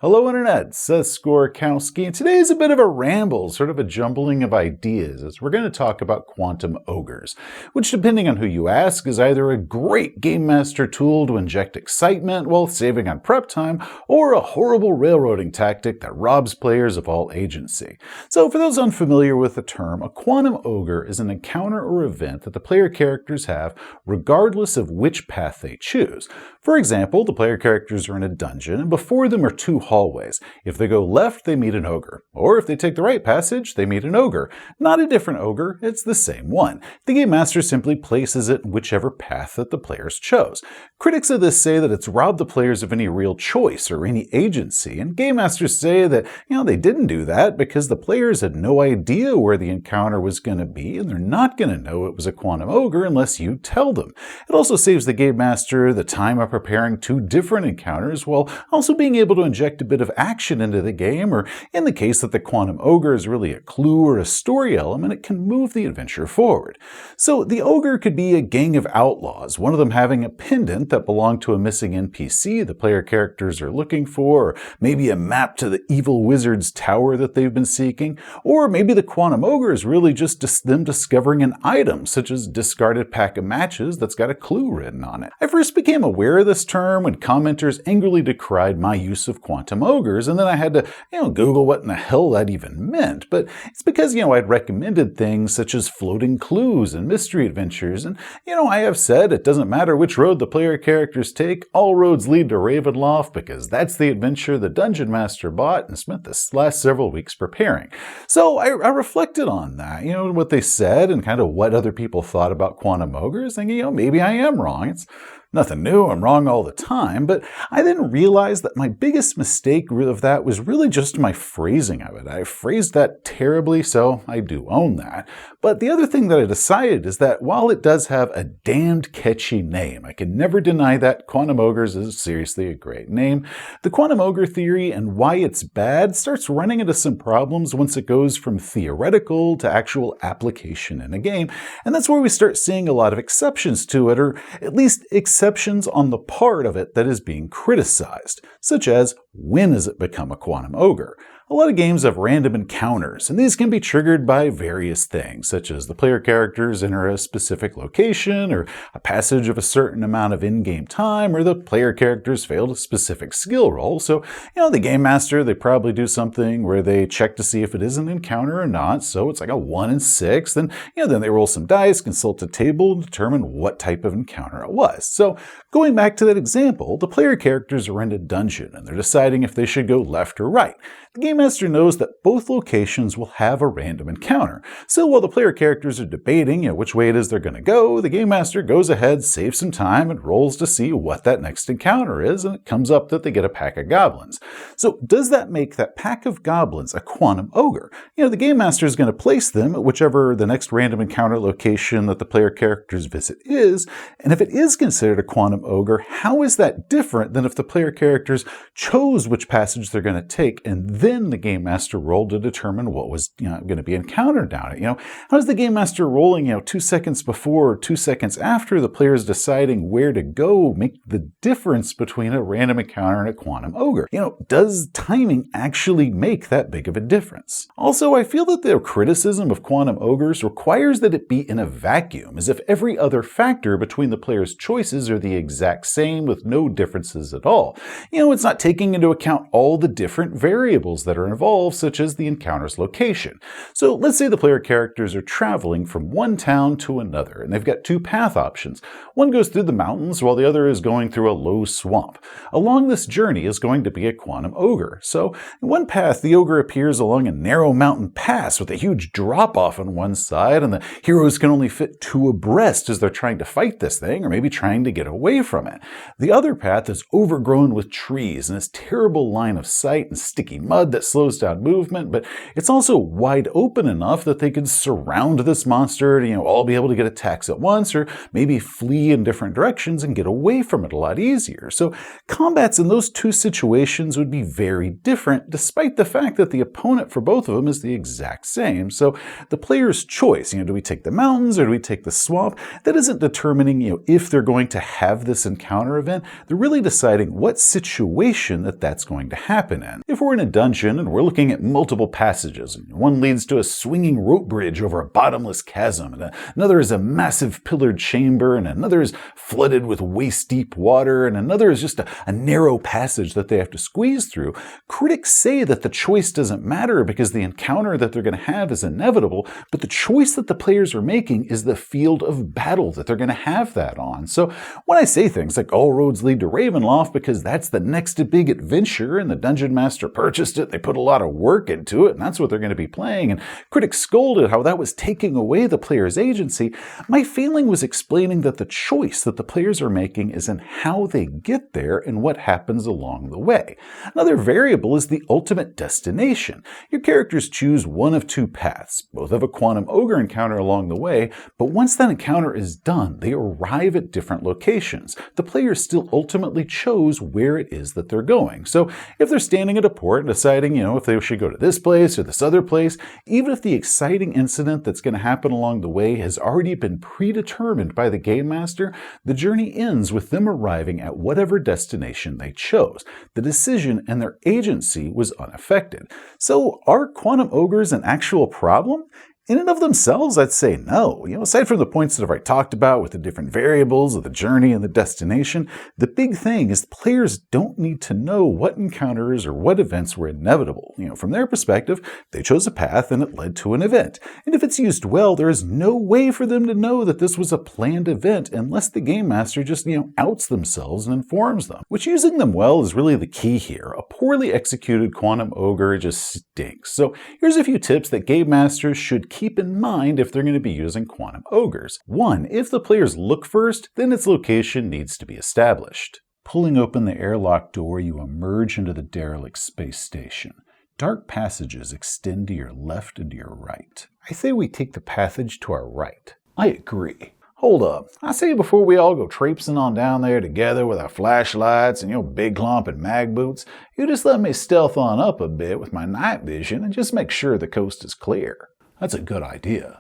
Hello Internet, Seth Skorkowski, and today is a bit of a ramble, sort of a jumbling of ideas, as we're going to talk about Quantum Ogres, which depending on who you ask is either a great game master tool to inject excitement while saving on prep time, or a horrible railroading tactic that robs players of all agency. So for those unfamiliar with the term, a Quantum Ogre is an encounter or event that the player characters have regardless of which path they choose. For example, the player characters are in a dungeon, and before them are two hallways. If they go left, they meet an ogre. Or if they take the right passage, they meet an ogre. Not a different ogre, it's the same one. The game master simply places it in whichever path that the players chose. Critics of this say that it's robbed the players of any real choice or any agency, and game masters say that, they didn't do that because the players had no idea where the encounter was going to be, and they're not going to know it was a Quantum Ogre unless you tell them. It also saves the game master the time of preparing two different encounters while also being able to inject a bit of action into the game, or in the case that the Quantum Ogre is really a clue or a story element, it can move the adventure forward. So the ogre could be a gang of outlaws, one of them having a pendant that belonged to a missing NPC the player characters are looking for, or maybe a map to the evil wizard's tower that they've been seeking, or maybe the Quantum Ogre is really just them discovering an item, such as discarded pack of matches that's got a clue written on it. I first became aware of this term when commenters angrily decried my use of Quantum Ogres, and then I had to, Google what in the hell that even meant. But it's because, I'd recommended things such as floating clues and mystery adventures, and, I have said it doesn't matter which road the player characters take, all roads lead to Ravenloft, because that's the adventure the Dungeon Master bought and spent the last several weeks preparing. So I reflected on that, what they said and kind of what other people thought about Quantum Ogres, thinking, maybe I am wrong. It's nothing new, I'm wrong all the time, but I then realized that my biggest mistake of that was really just my phrasing of it. I phrased that terribly, so I do own that. But the other thing that I decided is that while it does have a damned catchy name, I can never deny that Quantum Ogres is seriously a great name, the Quantum Ogre theory and why it's bad starts running into some problems once it goes from theoretical to actual application in a game, and that's where we start seeing a lot of exceptions to it, or at least exceptions on the part of it that is being criticized, such as when does it become a Quantum Ogre? A lot of games have random encounters, and these can be triggered by various things, such as the player characters enter a specific location, or a passage of a certain amount of in-game time, or the player characters failed a specific skill roll. So, the game master, they probably do something where they check to see if it is an encounter or not, so it's like a 1 in 6, then they roll some dice, consult a table, and determine what type of encounter it was. So, going back to that example, the player characters are in a dungeon, and they're deciding if they should go left or right. The game master knows that both locations will have a random encounter. So while the player characters are debating which way it is they're going to go, the game master goes ahead, saves some time, and rolls to see what that next encounter is, and it comes up that they get a pack of goblins. So does that make that pack of goblins a Quantum Ogre? The game master is going to place them at whichever the next random encounter location that the player characters visit is, and if it is considered a Quantum Ogre, how is that different than if the player characters chose which passage they're going to take, and then the game master rolled to determine what was going to be encountered down it? How does the game master rolling 2 seconds before or 2 seconds after the players deciding where to go make the difference between a random encounter and a Quantum Ogre? Does timing actually make that big of a difference? Also, I feel that the criticism of Quantum Ogres requires that it be in a vacuum, as if every other factor between the player's choices are the exact same with no differences at all. It's not taking into account all the different variables that are involved, such as the encounter's location. So let's say the player characters are traveling from one town to another, and they've got two path options. One goes through the mountains, while the other is going through a low swamp. Along this journey is going to be a Quantum Ogre. So in one path, the ogre appears along a narrow mountain pass with a huge drop-off on one side, and the heroes can only fit 2 abreast as they're trying to fight this thing, or maybe trying to get away from it. The other path is overgrown with trees and this terrible line of sight and sticky mud that slows down movement, but it's also wide open enough that they could surround this monster to, all be able to get attacks at once, or maybe flee in different directions and get away from it a lot easier. So combats in those two situations would be very different, despite the fact that the opponent for both of them is the exact same. So the player's choice, do we take the mountains or do we take the swamp? That isn't determining, if they're going to have have this encounter event, they're really deciding what situation that's going to happen in. If we're in a dungeon and we're looking at multiple passages, and one leads to a swinging rope bridge over a bottomless chasm, and another is a massive pillared chamber, and another is flooded with waist-deep water, and another is just a narrow passage that they have to squeeze through, critics say that the choice doesn't matter because the encounter that they're going to have is inevitable, but the choice that the players are making is the field of battle that they're going to have that on. So when I say things like all roads lead to Ravenloft because that's the next big adventure and the Dungeon Master purchased it, they put a lot of work into it, and that's what they're going to be playing, and critics scolded how that was taking away the player's agency, my feeling was explaining that the choice that the players are making is in how they get there and what happens along the way. Another variable is the ultimate destination. Your characters choose one of two paths. Both have a Quantum Ogre encounter along the way, but once that encounter is done, they arrive at different locations. The players still ultimately chose where it is that they're going. So if they're standing at a port and deciding, if they should go to this place or this other place, even if the exciting incident that's going to happen along the way has already been predetermined by the Game Master, the journey ends with them arriving at whatever destination they chose. The decision and their agency was unaffected. So are Quantum Ogres an actual problem? In and of themselves, I'd say no. Aside from the points that I've already talked about with the different variables of the journey and the destination, the big thing is players don't need to know what encounters or what events were inevitable. From their perspective, they chose a path and it led to an event. And if it's used well, there is no way for them to know that this was a planned event unless the Game Master just, outs themselves and informs them. Which using them well is really the key here. A poorly executed Quantum Ogre just stinks. So here's a few tips that Game Masters should keep in mind if they're going to be using Quantum Ogres. 1. If the players look first, then its location needs to be established. Pulling open the airlock door, you emerge into the derelict space station. Dark passages extend to your left and to your right. I say we take the passage to our right. I agree. Hold up. I say before we all go traipsing on down there together with our flashlights and your big clump and mag boots, you just let me stealth on up a bit with my night vision and just make sure the coast is clear. That's a good idea.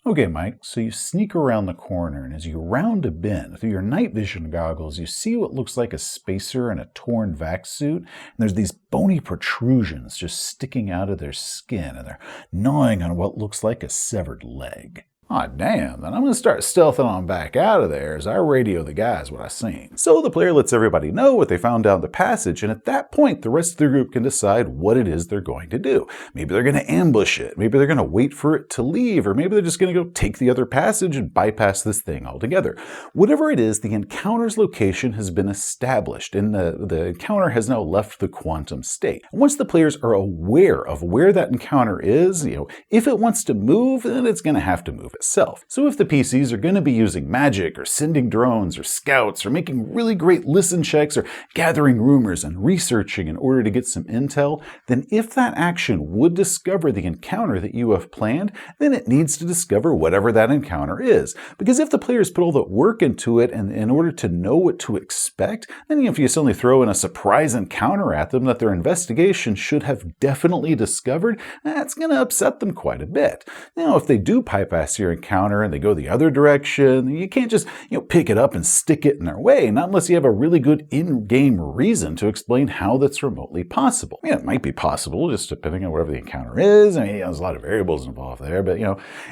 Okay, Mike, so you sneak around the corner, and as you round a bend, through your night vision goggles, you see what looks like a spacer in a torn vac suit, and there's these bony protrusions just sticking out of their skin, and they're gnawing on what looks like a severed leg. Aw, damn, then I'm going to start stealthing on back out of there as I radio the guys what I seen. So the player lets everybody know what they found down the passage, and at that point, the rest of the group can decide what it is they're going to do. Maybe they're going to ambush it, maybe they're going to wait for it to leave, or maybe they're just going to go take the other passage and bypass this thing altogether. Whatever it is, the encounter's location has been established, and the encounter has now left the quantum state. And once the players are aware of where that encounter is, if it wants to move, then it's going to have to move itself. So if the PCs are going to be using magic or sending drones or scouts or making really great listen checks or gathering rumors and researching in order to get some intel, then if that action would discover the encounter that you have planned, then it needs to discover whatever that encounter is. Because if the players put all the work into it and in order to know what to expect, then if you suddenly throw in a surprise encounter at them that their investigation should have definitely discovered, that's going to upset them quite a bit. Now, if they do bypass your encounter and they go the other direction, you can't just pick it up and stick it in their way, not unless you have a really good in-game reason to explain how that's remotely possible. It might be possible just depending on whatever the encounter is. There's a lot of variables involved there, but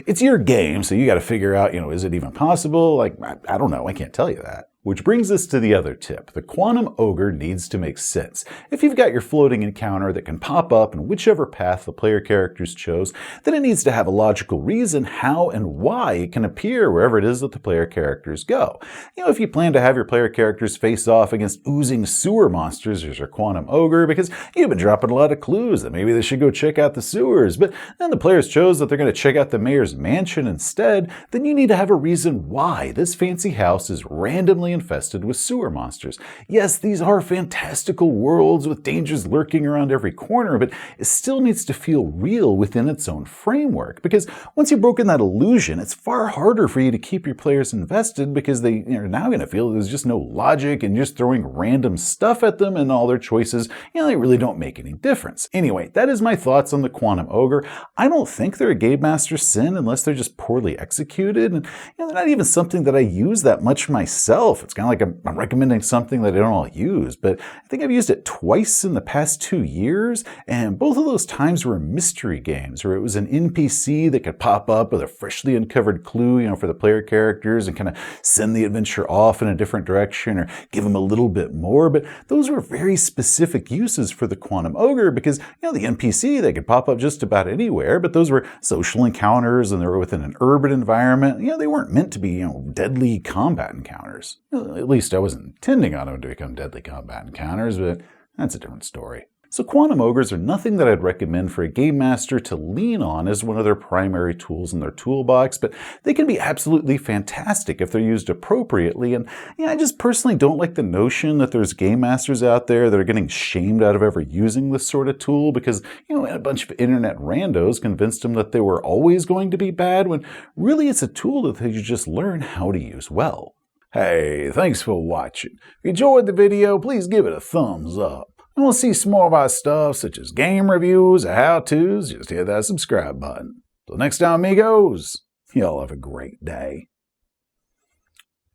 it's your game, so you got to figure out, is it even possible? I don't know, I can't tell you that. Which brings us to the other tip. The Quantum Ogre needs to make sense. If you've got your floating encounter that can pop up in whichever path the player characters chose, then it needs to have a logical reason how and why it can appear wherever it is that the player characters go. If you plan to have your player characters face off against oozing sewer monsters as your Quantum Ogre because you've been dropping a lot of clues that maybe they should go check out the sewers, but then the players chose that they're going to check out the mayor's mansion instead, then you need to have a reason why this fancy house is randomly infested with sewer monsters. Yes, these are fantastical worlds with dangers lurking around every corner, but it still needs to feel real within its own framework, because once you've broken that illusion, it's far harder for you to keep your players invested, because they are now going to feel there's just no logic and just throwing random stuff at them, and all their choices, they really don't make any difference. Anyway, that is my thoughts on the Quantum Ogre. I don't think they're a Game Master sin unless they're just poorly executed, and they're not even something that I use that much myself. It's kind of like I'm recommending something that I don't all use, but I think I've used it twice in the past 2 years, and both of those times were mystery games, where it was an NPC that could pop up with a freshly uncovered clue, for the player characters and kind of send the adventure off in a different direction or give them a little bit more. But those were very specific uses for the Quantum Ogre because, the NPC, they could pop up just about anywhere, but those were social encounters and they were within an urban environment. They weren't meant to be, deadly combat encounters. At least I wasn't intending on them to become deadly combat encounters, but that's a different story. So Quantum Ogres are nothing that I'd recommend for a game master to lean on as one of their primary tools in their toolbox, but they can be absolutely fantastic if they're used appropriately. And I just personally don't like the notion that there's game masters out there that are getting shamed out of ever using this sort of tool because, a bunch of internet randos convinced them that they were always going to be bad, when really it's a tool that you just learn how to use well. Hey, thanks for watching. If you enjoyed the video, please give it a thumbs up. And we'll see some more of our stuff, such as game reviews or how-tos. Just hit that subscribe button. Till next time, amigos, y'all have a great day.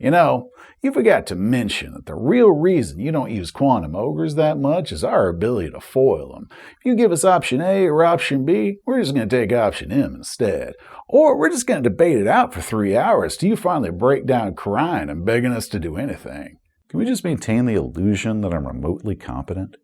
You forgot to mention that the real reason you don't use Quantum Ogres that much is our ability to foil them. If you give us option A or option B, we're just going to take option M instead. Or we're just going to debate it out for 3 hours till you finally break down crying and begging us to do anything. Can we just maintain the illusion that I'm remotely competent?